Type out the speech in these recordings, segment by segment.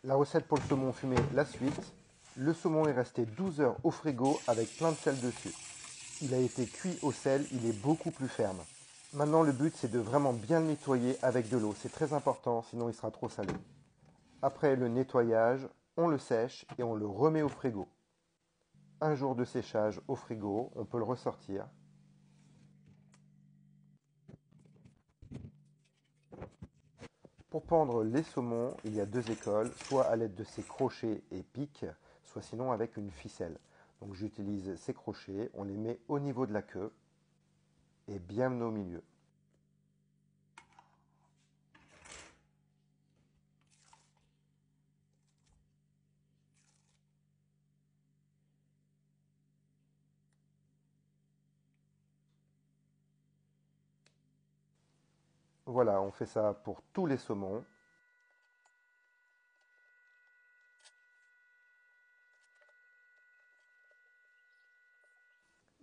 La recette pour le saumon fumé, la suite. Le saumon est resté 12 heures au frigo avec plein de sel dessus. Il a été cuit au sel, il est beaucoup plus ferme. Maintenant, le but, c'est de vraiment bien le nettoyer avec de l'eau. C'est très important, sinon il sera trop salé. Après le nettoyage, on le sèche et on le remet au frigo. Un jour de séchage au frigo, on peut le ressortir. Pour pendre les saumons, il y a deux écoles, soit à l'aide de ces crochets et pics, soit sinon avec une ficelle. Donc j'utilise ces crochets, on les met au niveau de la queue et bien au milieu. Voilà, on fait ça pour tous les saumons.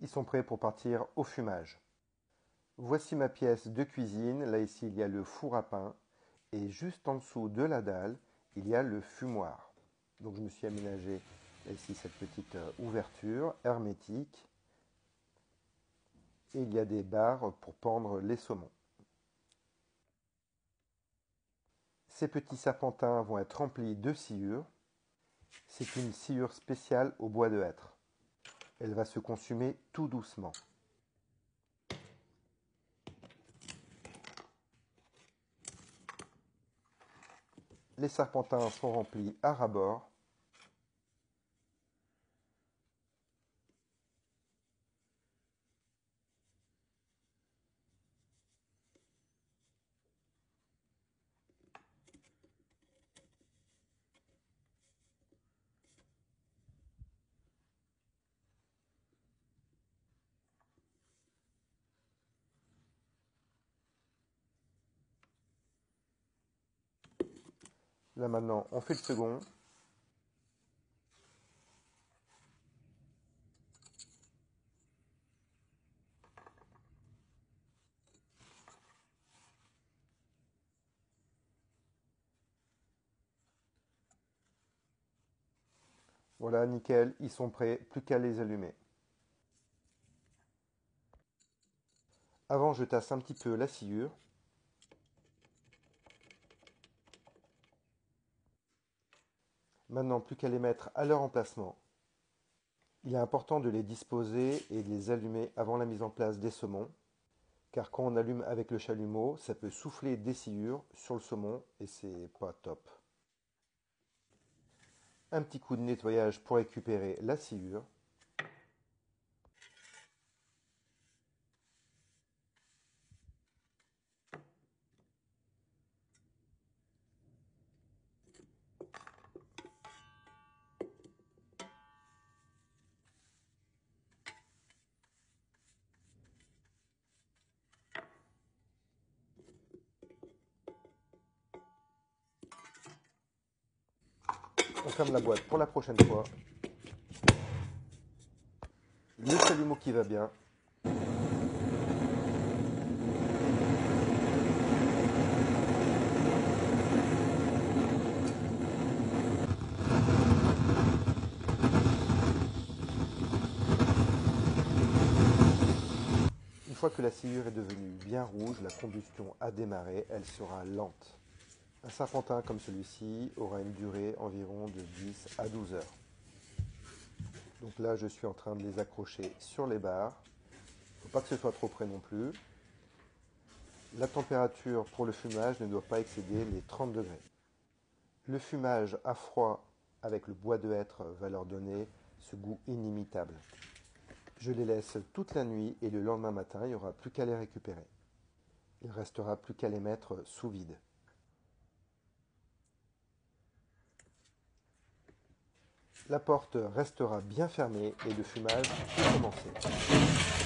Ils sont prêts pour partir au fumage. Voici ma pièce de cuisine. Là, ici, il y a le four à pain. Et juste en dessous de la dalle, il y a le fumoir. Donc, je me suis aménagé ici cette petite ouverture hermétique. Et il y a des barres pour pendre les saumons. Ces petits serpentins vont être remplis de sciure. C'est une sciure spéciale au bois de hêtre. Elle va se consumer tout doucement. Les serpentins sont remplis à ras-bord. Là maintenant, on fait le second. Voilà, nickel, ils sont prêts, plus qu'à les allumer. Avant, je tasse un petit peu la sciure. Maintenant, plus qu'à les mettre à leur emplacement. Il est important de les disposer et de les allumer avant la mise en place des saumons, car quand on allume avec le chalumeau, ça peut souffler des sciures sur le saumon et c'est pas top. Un petit coup de nettoyage pour récupérer la sciure. On ferme la boîte pour la prochaine fois. Le chalumeau qui va bien. Une fois que la sciure est devenue bien rouge, la combustion a démarré, elle sera lente. Un serpentin comme celui-ci aura une durée environ de 10 à 12 heures. Donc là, je suis en train de les accrocher sur les barres. Il ne faut pas que ce soit trop près non plus. La température pour le fumage ne doit pas excéder les 30 degrés. Le fumage à froid avec le bois de hêtre va leur donner ce goût inimitable. Je les laisse toute la nuit et le lendemain matin, il n'y aura plus qu'à les récupérer. Il ne restera plus qu'à les mettre sous vide. La porte restera bien fermée et le fumage peut commencer.